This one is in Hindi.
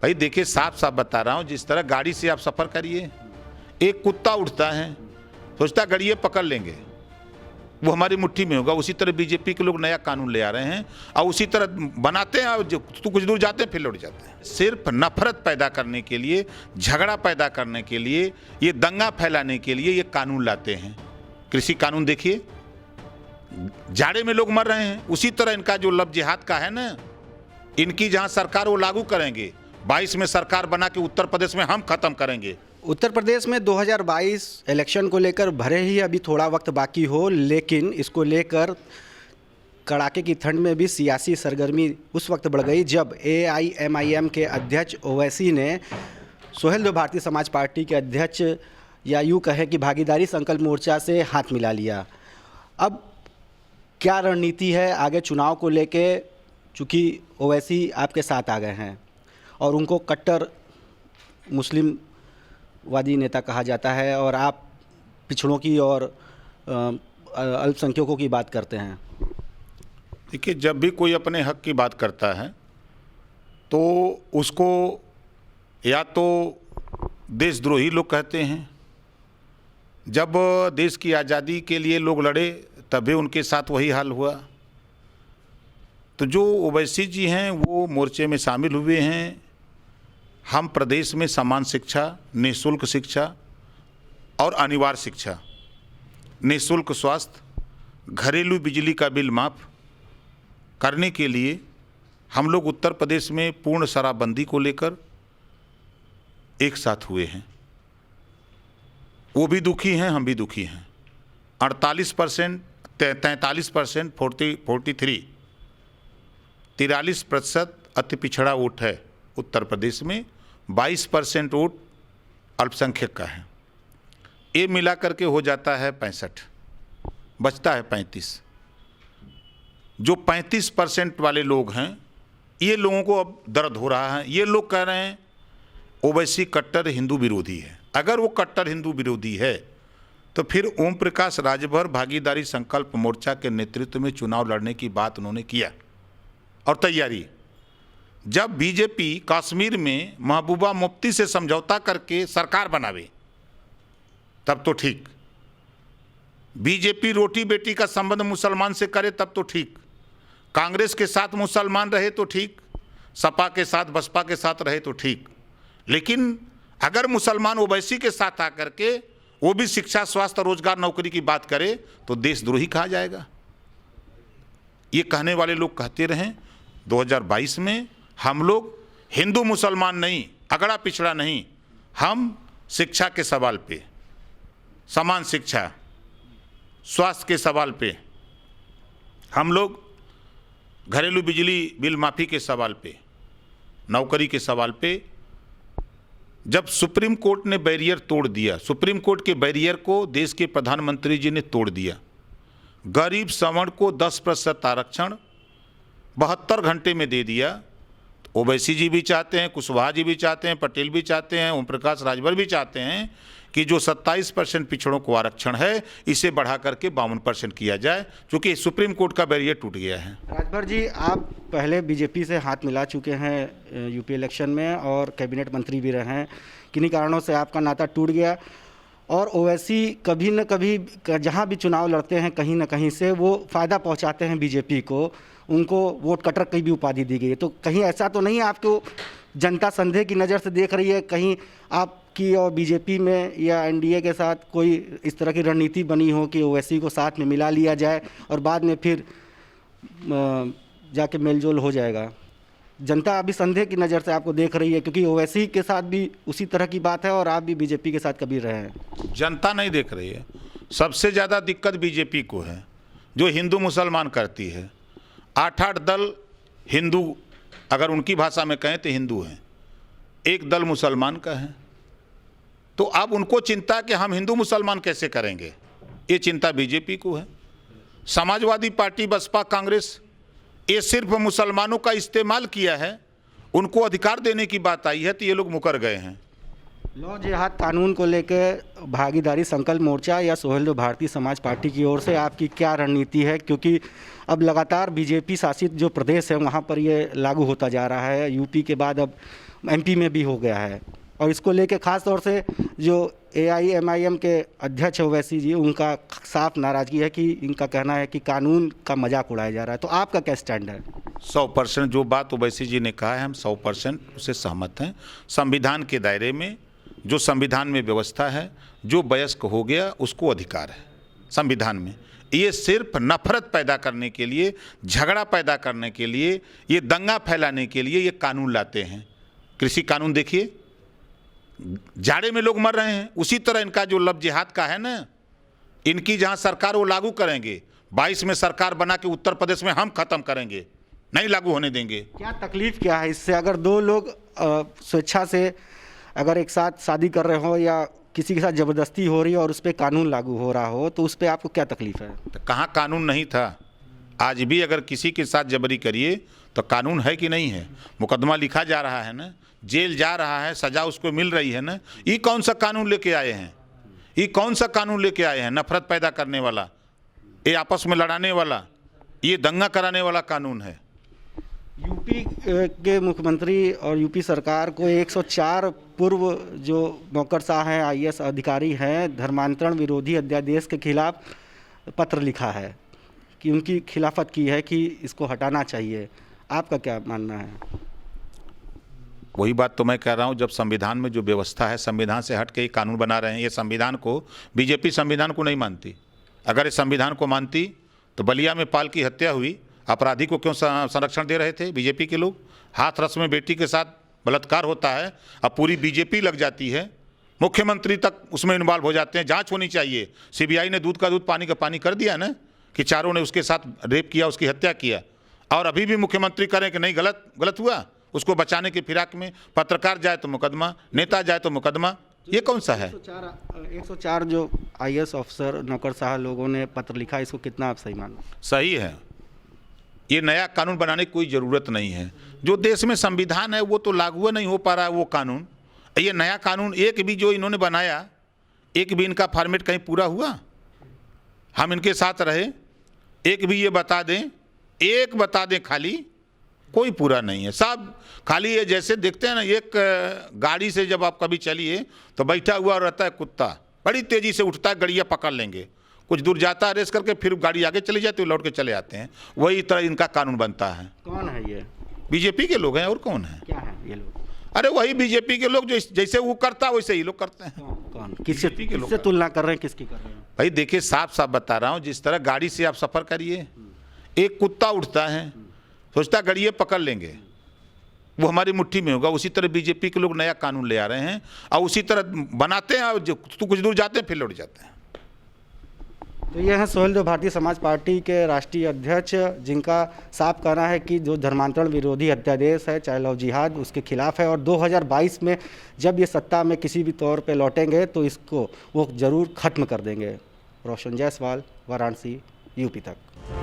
भाई देखिए, साफ साफ बता रहा हूँ, जिस तरह गाड़ी से आप सफ़र करिए, एक कुत्ता उठता है, सोचता गाड़ी पकड़ लेंगे, वो हमारी मुट्ठी में होगा। उसी तरह बीजेपी के लोग नया कानून ले आ रहे हैं और उसी तरह बनाते हैं, और तो कुछ दूर जाते हैं फिर लौट जाते हैं। सिर्फ नफरत पैदा करने के लिए, झगड़ा पैदा करने के लिए, ये दंगा फैलाने के लिए ये कानून लाते हैं। कृषि कानून देखिए, जाड़े में लोग मर रहे हैं, उसी तरह इनका जो लब जिहाद का है ना, इनकी जहां सरकार वो लागू करेंगे। 22 में सरकार बना के उत्तर प्रदेश में हम खत्म करेंगे। उत्तर प्रदेश में 2022 इलेक्शन को लेकर भले ही अभी थोड़ा वक्त बाकी हो, लेकिन इसको लेकर कड़ाके की ठंड में भी सियासी सरगर्मी उस वक्त बढ़ गई जब AIMIM के अध्यक्ष ओवैसी ने सोहेल भारतीय समाज पार्टी के अध्यक्ष, या यूँ कहें कि भागीदारी संकल्प मोर्चा से हाथ मिला लिया। अब क्या रणनीति है आगे चुनाव को लेके, चूँकि ओवैसी आपके साथ आ गए हैं और उनको कट्टर मुस्लिम वादी नेता कहा जाता है, और आप पिछड़ों की और अल्पसंख्यकों की बात करते हैं। देखिए, जब भी कोई अपने हक की बात करता है तो उसको या तो देशद्रोही लोग कहते हैं। जब देश की आज़ादी के लिए लोग लड़े तभी उनके साथ वही हाल हुआ। तो जो ओवैसी जी हैं वो मोर्चे में शामिल हुए हैं। हम प्रदेश में समान शिक्षा, निःशुल्क शिक्षा और अनिवार्य शिक्षा, निःशुल्क स्वास्थ्य, घरेलू बिजली का बिल माफ़ करने के लिए हम लोग उत्तर प्रदेश में पूर्ण शराबबंदी को लेकर एक साथ हुए हैं। वो भी दुखी हैं, हम भी दुखी हैं। 43%, 43%, 43% अति पिछड़ा वोट है उत्तर प्रदेश में, 22% वोट अल्पसंख्यक का है। ये मिला करके हो जाता है 65, बचता है 35। जो 35% वाले लोग हैं, ये लोगों को अब दर्द हो रहा है। ये लोग कह रहे हैं ओवैसी कट्टर हिंदू विरोधी है। अगर वो कट्टर हिंदू विरोधी है तो फिर ओम प्रकाश राजभर भागीदारी संकल्प मोर्चा के नेतृत्व में चुनाव लड़ने की बात उन्होंने किया और तैयारी। जब बीजेपी कश्मीर में महबूबा मुफ्ती से समझौता करके सरकार बनावे तब तो ठीक, बीजेपी रोटी बेटी का संबंध मुसलमान से करे तब तो ठीक, कांग्रेस के साथ मुसलमान रहे तो ठीक, सपा के साथ बसपा के साथ रहे तो ठीक, लेकिन अगर मुसलमान ओवैसी के साथ आकर के वो भी शिक्षा, स्वास्थ्य, रोजगार, नौकरी की बात करे तो देशद्रोही कहा जाएगा। ये कहने वाले लोग कहते रहें। 2022 में हम लोग हिंदू मुसलमान नहीं, अगड़ा पिछड़ा नहीं, हम शिक्षा के सवाल पे, समान शिक्षा, स्वास्थ्य के सवाल पे, हम लोग घरेलू बिजली बिल माफ़ी के सवाल पे, नौकरी के सवाल पे, जब सुप्रीम कोर्ट ने बैरियर तोड़ दिया, सुप्रीम कोर्ट के बैरियर को देश के प्रधानमंत्री जी ने तोड़ दिया। गरीब सवर्ण को 10% आरक्षण 72 घंटे में दे दिया। ओवैसी जी भी चाहते हैं, कुशवाहा जी भी चाहते हैं, पटेल भी चाहते हैं, ओम प्रकाश राजभर भी चाहते हैं कि जो 27% पिछड़ों को आरक्षण है इसे बढ़ा करके 52% किया जाए, क्योंकि सुप्रीम कोर्ट का बैरियर टूट गया है। राजभर जी, आप पहले बीजेपी से हाथ मिला चुके हैं यूपी इलेक्शन में और कैबिनेट मंत्री भी रहे हैं। किन्हीं कारणों से आपका नाता टूट गया और ओवैसी कभी न कभी जहाँ भी चुनाव लड़ते हैं कहीं ना कहीं से वो फ़ायदा पहुँचाते हैं बीजेपी को, उनको वोट कटर की भी उपाधि दी गई है। तो कहीं ऐसा तो नहीं आपको जनता संदेह की नज़र से देख रही है, कहीं आपकी और बीजेपी में या एनडीए के साथ कोई इस तरह की रणनीति बनी हो कि ओवैसी को साथ में मिला लिया जाए और बाद में फिर जाके मेलजोल हो जाएगा? जनता अभी संदेह की नज़र से आपको देख रही है, क्योंकि ओवैसी के साथ भी उसी तरह की बात है और आप भी बीजेपी के साथ कभी रहे हैं। जनता नहीं देख रही है। सबसे ज़्यादा दिक्कत बीजेपी को है, जो हिंदू मुसलमान करती है। 8 दल हिंदू, अगर उनकी भाषा में कहें तो हिंदू हैं, एक दल मुसलमान का है। तो अब उनको चिंता कि हम हिंदू मुसलमान कैसे करेंगे, ये चिंता बीजेपी को है। समाजवादी पार्टी, बसपा, कांग्रेस, ये सिर्फ मुसलमानों का इस्तेमाल किया है, उनको अधिकार देने की बात आई है तो ये लोग मुकर गए हैं। लॉ जिहाद कानून को लेकर भागीदारी संकल्प मोर्चा या सोहेल भारतीय समाज पार्टी की ओर से आपकी क्या रणनीति है? क्योंकि अब लगातार बीजेपी शासित जो प्रदेश है वहाँ पर ये लागू होता जा रहा है। यूपी के बाद अब एमपी में भी हो गया है। और इसको लेके खास तौर से जो AIMIM के अध्यक्ष ओवैसी जी, उनका साफ नाराज़गी है कि इनका कहना है कि कानून का मजाक उड़ाया जा रहा है। तो आपका क्या स्टैंड है? 100% जो बात ओवैसी जी ने कहा है, हम 100% उससे सहमत हैं। संविधान के दायरे में, जो संविधान में व्यवस्था है, जो वयस्क हो गया उसको अधिकार है संविधान में। ये सिर्फ नफरत पैदा करने के लिए, झगड़ा पैदा करने के लिए, ये दंगा फैलाने के लिए ये कानून लाते हैं। कृषि कानून देखिए, जाड़े में लोग मर रहे हैं, उसी तरह इनका जो लव जिहाद का है ना, इनकी जहां सरकार वो लागू करेंगे। 22 में सरकार बना के उत्तर प्रदेश में हम खत्म करेंगे, नहीं लागू होने देंगे। क्या तकलीफ क्या है इससे? अगर दो लोग स्वेच्छा से अगर एक साथ शादी कर रहे हो या किसी के साथ ज़बरदस्ती हो रही है और उस पर कानून लागू हो रहा हो, तो उस पर आपको क्या तकलीफ है? तो कहाँ कानून नहीं था? आज भी अगर किसी के साथ जबरी करिए तो कानून है कि नहीं है? मुकदमा लिखा जा रहा है ना, जेल जा रहा है, सजा उसको मिल रही है ना। ये कौन सा कानून लेके आए हैं? ये कौन सा कानून लेके आए हैं? नफरत पैदा करने वाला, ये आपस में लड़ाने वाला, ये दंगा कराने वाला कानून है। यूपी के मुख्यमंत्री और यूपी सरकार को 104 पूर्व जो नौकरशाह हैं, IAS अधिकारी हैं, धर्मांतरण विरोधी अध्यादेश के खिलाफ पत्र लिखा है कि उनकी खिलाफत की है कि इसको हटाना चाहिए। आपका क्या मानना है? वही बात तो मैं कह रहा हूँ, जब संविधान में जो व्यवस्था है, संविधान से हट के ये कानून बना रहे हैं। ये संविधान को, बीजेपी संविधान को नहीं मानती। अगर इस संविधान को मानती तो बलिया में पाल की हत्या हुई, अपराधी को क्यों संरक्षण दे रहे थे बीजेपी के लोग? हाथरस में बेटी के साथ बलात्कार होता है, अब पूरी बीजेपी लग जाती है, मुख्यमंत्री तक उसमें इन्वॉल्व हो जाते हैं। जांच होनी चाहिए। CBI ने दूध का दूध पानी का पानी कर दिया ना, कि चारों ने उसके साथ रेप किया, उसकी हत्या किया, और अभी भी मुख्यमंत्री करें कि नहीं, गलत हुआ। उसको बचाने की फिराक में पत्रकार जाए तो मुकदमा, नेता जाए तो मुकदमा। ये कौन सा है? 104 जो IAS ऑफिसर नौकरशाह लोगों ने पत्र लिखा, इसको कितना आप सही मानो? सही है। ये नया कानून बनाने की कोई ज़रूरत नहीं है। जो देश में संविधान है वो तो लागू नहीं हो पा रहा है वो कानून। ये नया कानून एक भी जो इन्होंने बनाया, एक भी इनका फॉर्मेट कहीं पूरा हुआ? हम इनके साथ रहे, एक भी ये बता दें, खाली कोई पूरा नहीं है। सब खाली ये जैसे देखते हैं ना, एक गाड़ी से जब आप कभी चलिए तो बैठा हुआ रहता है कुत्ता, बड़ी तेज़ी से उठता है, गड़िया पकड़ लेंगे, कुछ दूर जाता है रेस करके, फिर गाड़ी आगे चली जाती है, लौट के चले आते हैं। वही तरह इनका कानून बनता है। कौन है ये? बीजेपी के लोग हैं, और कौन है? क्या है ये लोग? अरे वही बीजेपी के लोग, जो जैसे वो करता है वैसे ही लोग करते हैं। कौन? किससे तुलना कर रहे हैं, किसकी कर रहे हैं? भाई देखिए, साफ साफ बता रहा हूँ, जिस तरह गाड़ी से आप सफ़र करिए, एक कुत्ता उठता है, सोचता गड़िए पकड़ लेंगे, वो हमारी मुट्ठी में होगा। उसी तरह बीजेपी के लोग नया कानून ले आ रहे हैं और उसी तरह बनाते हैं, और तो कुछ दूर जाते हैं फिर लौट जाते हैं। तो ये हैं सोहेल देव, भारतीय समाज पार्टी के राष्ट्रीय अध्यक्ष, जिनका साफ कहना है कि जो धर्मांतरण विरोधी अध्यादेश है, चाहे लव जिहाद, उसके खिलाफ है, और 2022 में जब ये सत्ता में किसी भी तौर पे लौटेंगे तो इसको वो ज़रूर ख़त्म कर देंगे। रोशन जायसवाल, वाराणसी, यूपी तक।